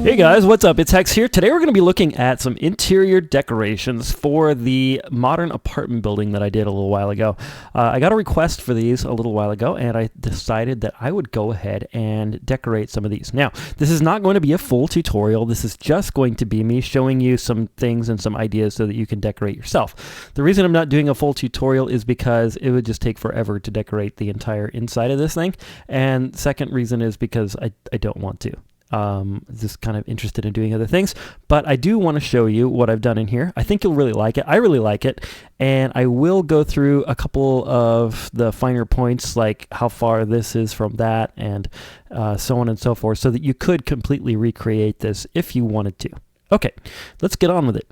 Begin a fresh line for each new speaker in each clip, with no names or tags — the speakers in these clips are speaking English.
Hey guys, what's up? It's Hex here. Today we're going to be looking at some interior decorations for the modern apartment building that I did a little while ago. I got a request for these a little while ago, and I decided that I would go ahead and decorate some of these. Now, this is not going to be a full tutorial. This is just going to be me showing you some things and some ideas so that you can decorate yourself. The reason I'm not doing a full tutorial is because it would just take forever to decorate the entire inside of this thing. And second reason is because I don't want to. Just kind of interested in doing other things, but I do want to show you what I've done in here. I think you'll really like it. I really like it, and I will go through a couple of the finer points, like how far this is from that, and so on and so forth, so that you could completely recreate this if you wanted to. Okay, let's get on with it.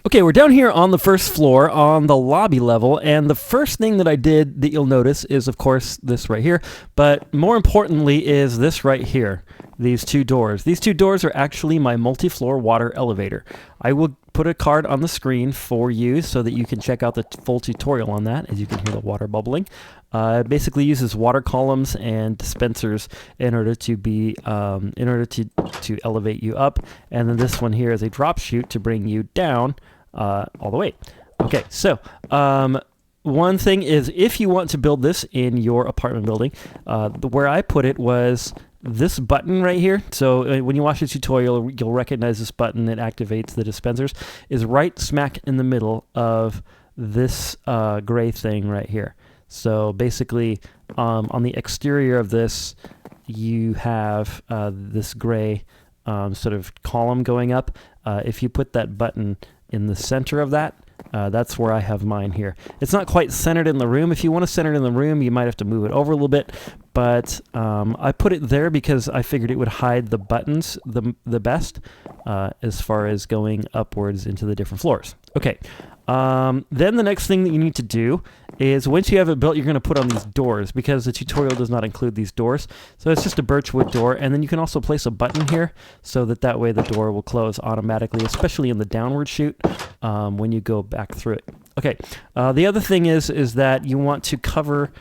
Okay, we're down here on the first floor on the lobby level, and the first thing that I did that you'll notice is, of course, this right here, but more importantly is this right here, these two doors. These two doors are actually my multi-floor water elevator. I will put a card on the screen for you so that you can check out the full tutorial on that, as you can hear the water bubbling. It basically uses water columns and dispensers in order to be to elevate you up, and then this one here is a drop chute to bring you down all the way. Okay, so one thing is, if you want to build this in your apartment building, where I put it was this button right here. So when you watch the tutorial, you'll recognize this button that activates the dispensers, is right smack in the middle of this gray thing right here. So basically, on the exterior of this, you have this gray sort of column going up. If you put that button in the center of that, that's where I have mine here. It's not quite centered in the room. If you want to center it in the room, you might have to move it over a little bit, but I put it there because I figured it would hide the buttons the best as far as going upwards into the different floors. Okay, then the next thing that you need to do is, once you have it built, you're going to put on these doors, because the tutorial does not include these doors. So it's just a birchwood door, and then you can also place a button here so that way the door will close automatically, especially in the downward chute when you go back through it. Okay, the other thing is that you want to cover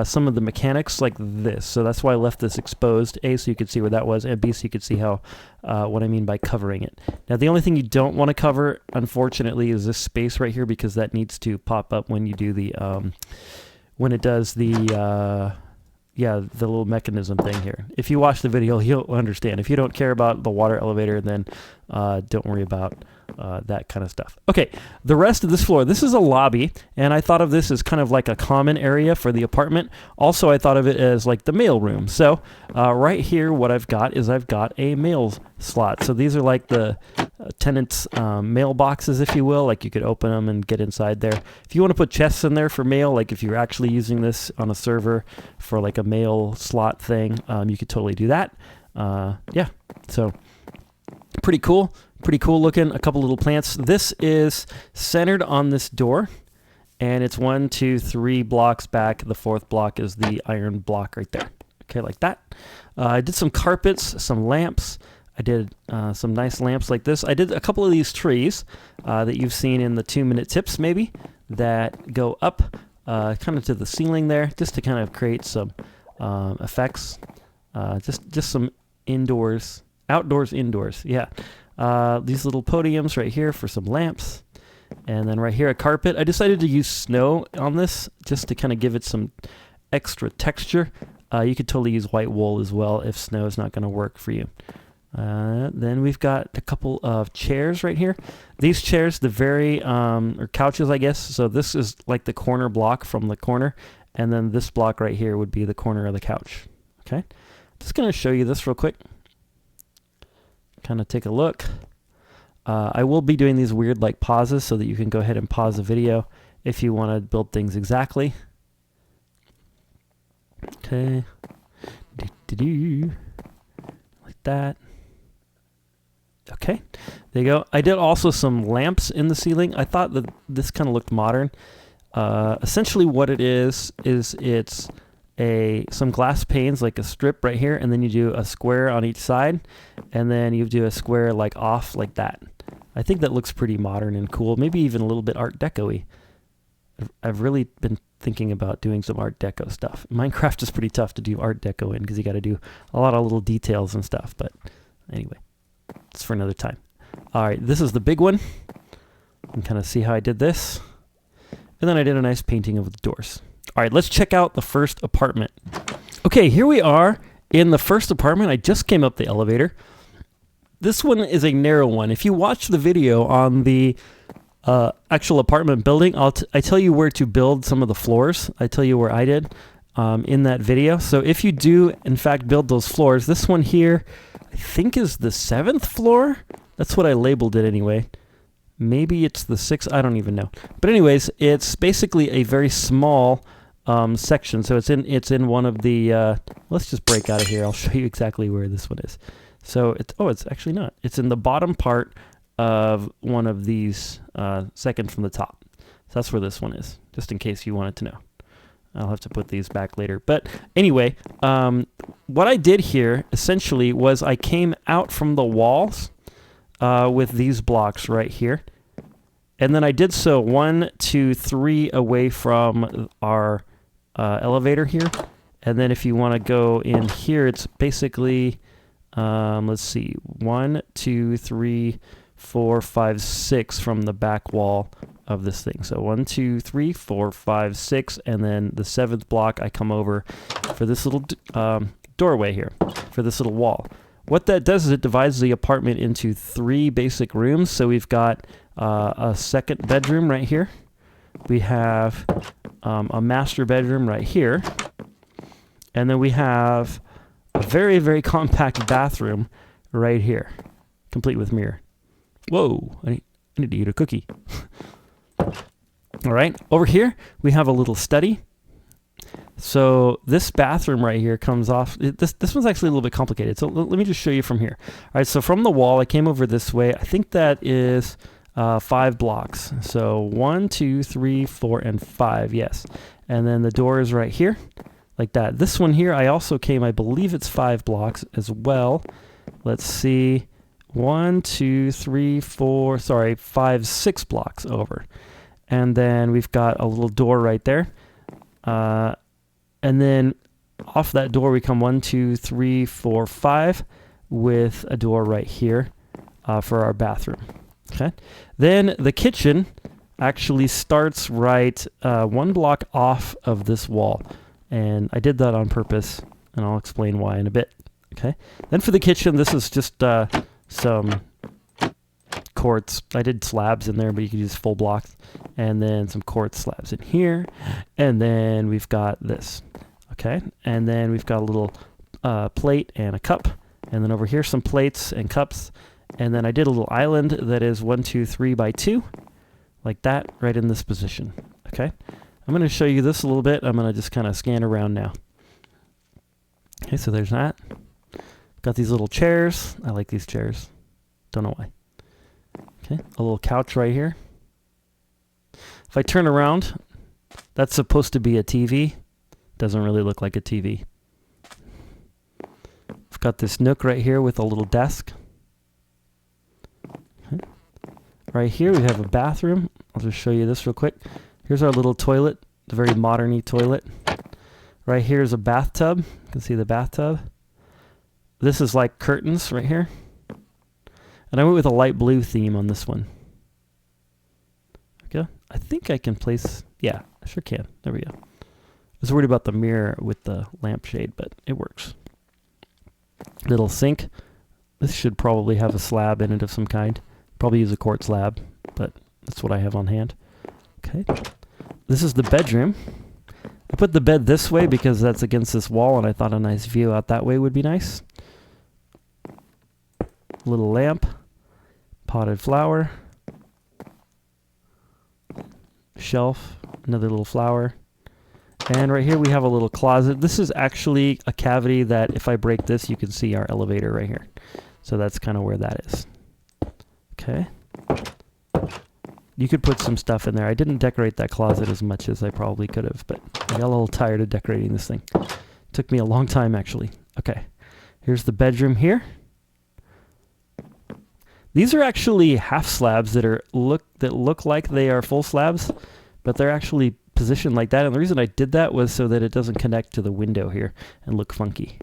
some of the mechanics like this. So that's why I left this exposed, A, so you could see where that was, and B, so you could see how what I mean by covering it. Now, the only thing you don't want to cover, unfortunately, is this space right here, because that needs to pop up when you do the when it does the the little mechanism thing here. If you watch the video, you'll understand. If you don't care about the water elevator, then don't worry about that kind of stuff. Okay, the rest of this floor, this is a lobby, and I thought of this as kind of like a common area for the apartment. Also, I thought of it as like the mail room. So right here, what I've got is I've got a mail slot. So these are like the tenants' mailboxes, if you will. Like, you could open them and get inside there. If you want to put chests in there for mail, like if you're actually using this on a server for like a mail slot thing, you could totally do that. Yeah, so pretty cool. Pretty cool looking. A couple little plants. This is centered on this door, and it's 1, 2, 3 blocks back. The fourth block is the iron block right there. Okay, like that. I did some carpets, some lamps. I did some nice lamps like this. I did a couple of these trees that you've seen in the 2-minute tips, maybe, that go up kind of to the ceiling there, just to kind of create some effects. Just some outdoors, indoors. Yeah. These little podiums right here for some lamps, and then right here a carpet. I decided to use snow on this just to kind of give it some extra texture. You could totally use white wool as well if snow is not going to work for you. Then we've got a couple of chairs right here. These chairs, or couches, I guess. So this is like the corner block from the corner, and then this block right here would be the corner of the couch. Okay, just going to show you this real quick. Kind of take a look. I will be doing these weird like pauses so that you can go ahead and pause the video if you want to build things exactly. Okay. Like that. Okay, there you go. I did also some lamps in the ceiling. I thought that this kind of looked modern. Essentially what it is it's some glass panes, like a strip right here, and then you do a square on each side, and then you do a square like off like that. I think that looks pretty modern and cool, maybe even a little bit Art Deco-y. I've really been thinking about doing some Art Deco stuff. Minecraft is pretty tough to do Art Deco in because you got to do a lot of little details and stuff, but anyway. That's for another time. All right, this is the big one. You can kind of see how I did this. And then I did a nice painting of the doors. All right, let's check out the first apartment. Okay, here we are in the first apartment. I just came up the elevator. This one is a narrow one. If you watch the video on the actual apartment building, I tell you where to build some of the floors. I tell you where I did in that video. So if you do, in fact, build those floors, this one here, I think is the 7th floor. That's what I labeled it anyway. Maybe it's the 6th. I don't even know. But anyways, it's basically a very small section. So it's in one of the. Let's just break out of here. I'll show you exactly where this one is. So it's actually not. It's in the bottom part of one of these, second from the top. So that's where this one is, just in case you wanted to know. I'll have to put these back later. But anyway, what I did here essentially was I came out from the walls with these blocks right here. And then I did so 1, 2, 3 away from our elevator here. And then if you want to go in here, it's basically, let's see, 1, 2, 3, 4, 5, 6 from the back wall of this thing. So 1, 2, 3, 4, 5, 6, and then the 7th block I come over for this little doorway here, for this little wall. What that does is it divides the apartment into 3 basic rooms. So we've got a second bedroom right here. We have a master bedroom right here. And then we have a very, very compact bathroom right here, complete with mirror. Whoa, I need to eat a cookie. All right, over here we have a little study. So this bathroom right here comes off. This one's actually a little bit complicated. So let me just show you from here. All right, so from the wall, I came over this way. I think that is 5 blocks. So 1, 2, 3, 4, and 5. Yes, and then the door is right here, like that. This one here, I also came. I believe it's 5 blocks as well. Let's see. 1, 2, 3, 4. Sorry, 5, 6 blocks over. And then we've got a little door right there. And then off that door we come 1, 2, 3, 4, 5 with a door right here for our bathroom. Okay. Then the kitchen actually starts right 1 block off of this wall. And I did that on purpose, and I'll explain why in a bit. Okay. Then for the kitchen, this is just some quartz. I did slabs in there, but you could use full blocks. And then some quartz slabs in here. And then we've got this. Okay. And then we've got a little plate and a cup. And then over here, some plates and cups. And then I did a little island that is 1, 2, 3 by 2. Like that, right in this position. Okay. I'm going to show you this a little bit. I'm going to just kind of scan around now. Okay, so there's that. Got these little chairs. I like these chairs. Don't know why. Okay, a little couch right here. If I turn around, that's supposed to be a TV. Doesn't really look like a TV. I've got this nook right here with a little desk. Okay. Right here we have a bathroom. I'll just show you this real quick. Here's our little toilet, the very modern-y toilet. Right here is a bathtub. You can see the bathtub. This is like curtains right here. And I went with a light blue theme on this one. Okay. I think I can place, yeah, I sure can. There we go. I was worried about the mirror with the lampshade, but it works. Little sink. This should probably have a slab in it of some kind. Probably use a quartz slab, but that's what I have on hand. Okay. This is the bedroom. I put the bed this way because that's against this wall, and I thought a nice view out that way would be nice. Little lamp, potted flower, shelf, another little flower. And right here we have a little closet. This is actually a cavity that if I break this, you can see our elevator right here. So that's kind of where that is. Okay. You could put some stuff in there. I didn't decorate that closet as much as I probably could have, but I got a little tired of decorating this thing. Took me a long time, actually. Okay. Here's the bedroom here. These are actually half slabs that look like they are full slabs, but they're actually positioned like that. And the reason I did that was so that it doesn't connect to the window here and look funky.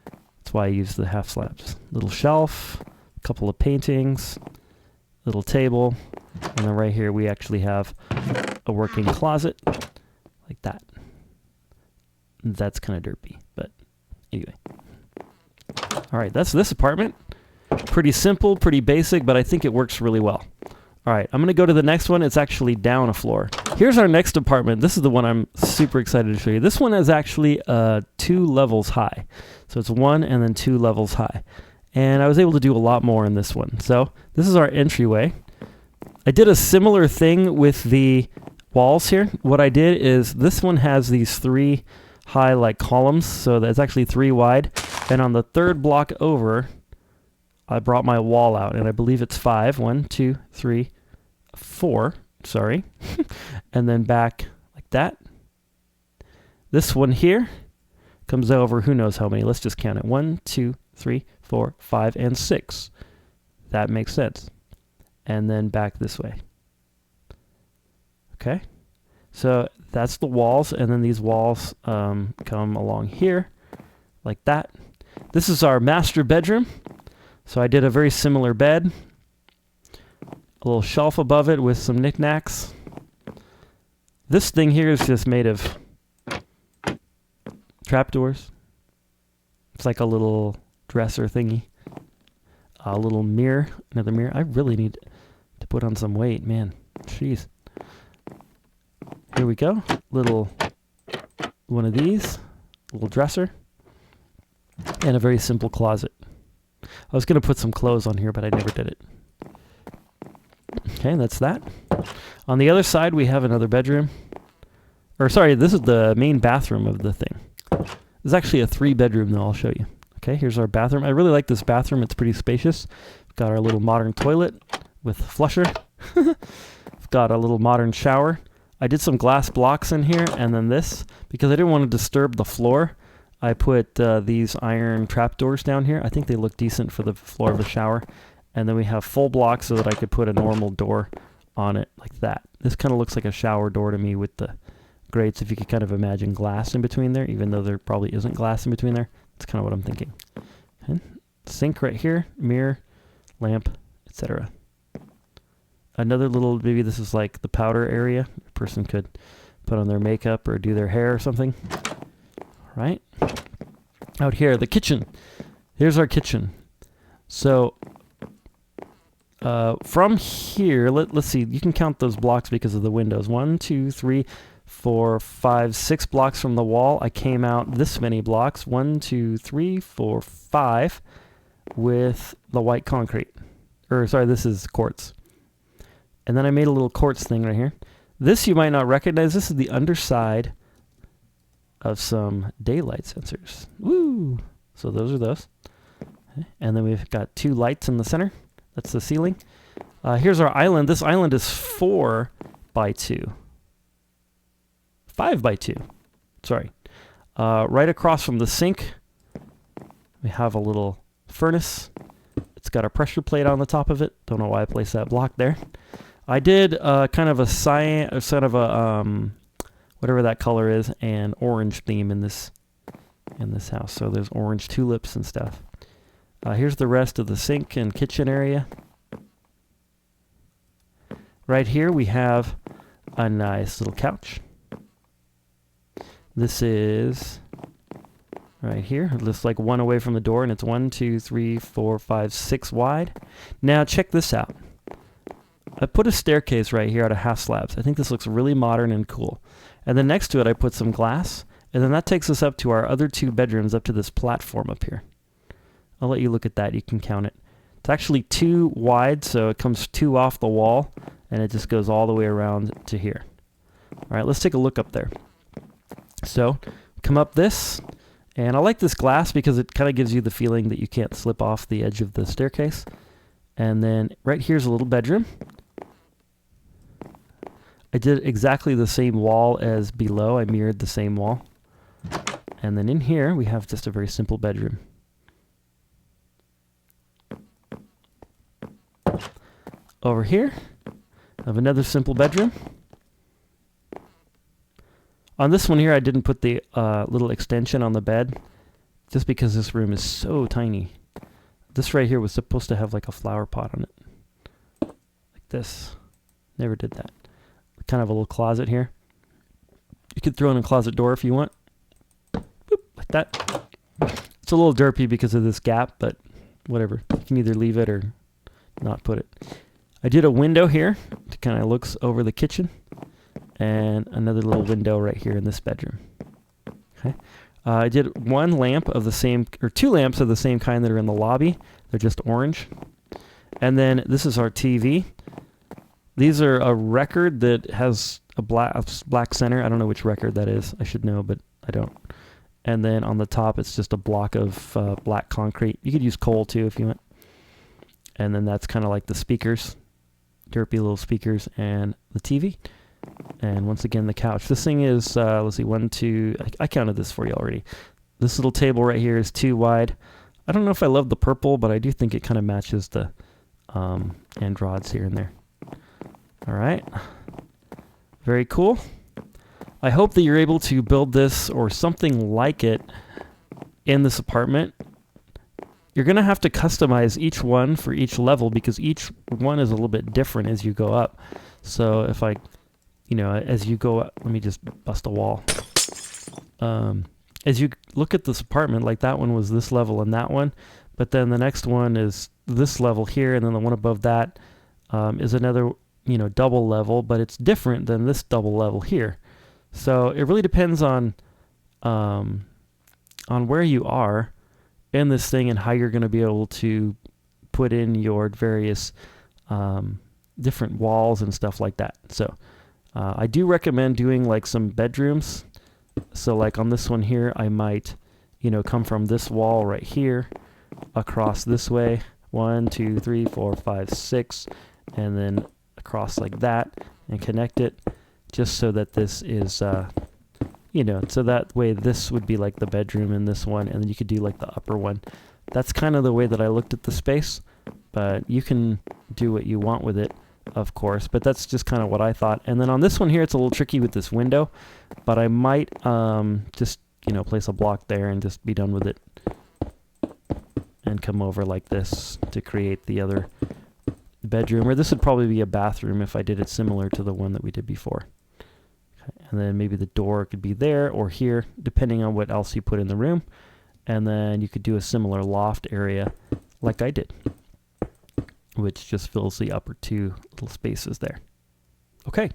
That's why I used the half slabs. Little shelf, couple of paintings, little table, and then right here we actually have a working closet like that. That's kind of derpy, but anyway. All right, that's this apartment. Pretty simple, pretty basic, but I think it works really well. All right, I'm going to go to the next one. It's actually down a floor. Here's our next apartment. This is the one I'm super excited to show you. This one is actually 2 levels high. So it's 1 and then 2 levels high. And I was able to do a lot more in this one. So this is our entryway. I did a similar thing with the walls here. What I did is this one has these 3 high like columns, so that's actually 3 wide. And on the 3rd block over, I brought my wall out, and I believe it's 5. 1, 2, 3, 4. Sorry. And then back like that. This one here comes over who knows how many. Let's just count it. 1, 2, 3, 4, 5, and 6. That makes sense. And then back this way. Okay. So that's the walls, and then these walls come along here like that. This is our master bedroom. So I did a very similar bed, a little shelf above it with some knickknacks. This thing here is just made of trapdoors. It's like a little dresser thingy. A little mirror, another mirror. I really need to put on some weight, man. Jeez. Here we go. Little one of these, little dresser, and a very simple closet. I was going to put some clothes on here, but I never did it. Okay, that's that. On the other side, we have another bedroom. Or sorry, this is the main bathroom of the thing. It's actually a 3-bedroom, though. I'll show you. Okay, here's our bathroom. I really like this bathroom. It's pretty spacious. We've got our little modern toilet with flusher. We've got a little modern shower. I did some glass blocks in here, and then this, because I didn't want to disturb the floor. I put these iron trapdoors down here. I think they look decent for the floor of the shower. And then we have full blocks so that I could put a normal door on it like that. This kind of looks like a shower door to me with the grates, if you could kind of imagine glass in between there, even though there probably isn't glass in between there. That's kind of what I'm thinking. Okay. Sink right here, mirror, lamp, etc. Another little, maybe this is like the powder area. A person could put on their makeup or do their hair or something. Right? Out here, the kitchen. Here's our kitchen. So from here, let's see. You can count those blocks because of the windows. 1, 2, 3, 4, 5, 6 blocks from the wall. I came out this many blocks. 1, 2, 3, 4, 5 with the white concrete. Or sorry, this is quartz. And then I made a little quartz thing right here. This you might not recognize. This is the underside of some daylight sensors. Woo! So those are those. Okay. And then we've got 2 lights in the center. That's the ceiling. Here's our island. This island is 4 by 2. 5 by 2. Sorry. Right across from the sink, we have a little furnace. It's got a pressure plate on the top of it. Don't know why I placed that block there. I did kind of a cyan, sort of a whatever that color is, and orange theme in this house. So there's orange tulips and stuff. Here's the rest of the sink and kitchen area. Right here we have a nice little couch. This is right here. It looks like 1 away from the door, and it's 1, 2, 3, 4, 5, 6 wide. Now check this out. I put a staircase right here out of half slabs. I think this looks really modern and cool. And then next to it I put some glass, and then that takes us up to our other 2 bedrooms, up to this platform up here. I'll let you look at that. You can count it. It's actually 2 wide, so it comes 2 off the wall, and it just goes all the way around to here. All right, let's take a look up there. So come up this, and I like this glass because it kind of gives you the feeling that you can't slip off the edge of the staircase. And then right here's a little bedroom. I did exactly the same wall as below. I mirrored the same wall. And then in here we have just a very simple bedroom. Over here I have another simple bedroom. On this one here I didn't put the little extension on the bed just because this room is so tiny. This right here was supposed to have like a flower pot on it. Like this. Never did that. Kind of a little closet here. You could throw in a closet door if you want. Boop, like that. It's a little derpy because of this gap, but whatever. You can either leave it or not put it. I did a window here to kind of looks over the kitchen, and another little window right here in this bedroom. Okay. I did one lamp of the same, or two lamps of the same kind that are in the lobby. They're just orange. And then this is our TV. These are a record that has a black center. I don't know which record that is. I should know, but I don't. And then on the top, it's just a block of black concrete. You could use coal too if you want. And then that's kind of like the speakers, derpy little speakers, and the TV. And once again, the couch. This thing is, let's see, 1, 2, I counted this for you already. This little table right here is 2 wide. I don't know if I love the purple, but I do think it kind of matches the end rods here and there. All right. Very cool. I hope that you're able to build this or something like it in this apartment. You're going to have to customize each one for each level because each one is a little bit different as you go up. So if I, as you go up, let me just bust a wall. As you look at this apartment, like that one was this level and that one, but then the next one is this level here, and then the one above that is another, double level, but it's different than this double level here. So it really depends on where you are in this thing and how you're going to be able to put in your various different walls and stuff like that. So I do recommend doing like some bedrooms. So like on this one here, I might, come from this wall right here across this way, 1, 2, 3, 4, 5, 6, and then across like that and connect it just so that this is, so that way this would be like the bedroom in this one, and then you could do like the upper one. That's kind of the way that I looked at the space, but you can do what you want with it, of course, but that's just kind of what I thought. And then on this one here, it's a little tricky with this window, but I might just, place a block there and just be done with it and come over like this to create the other bedroom, or this would probably be a bathroom if I did it similar to the one that we did before. Okay. And then maybe the door could be there or here, depending on what else you put in the room. And then you could do a similar loft area like I did, which just fills the upper 2 little spaces there. Okay.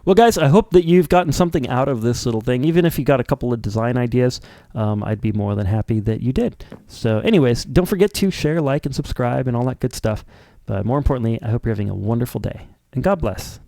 Well, guys, I hope that you've gotten something out of this little thing. Even if you got a couple of design ideas, I'd be more than happy that you did. So anyways, don't forget to share, like, and subscribe and all that good stuff. But more importantly, I hope you're having a wonderful day. And God bless.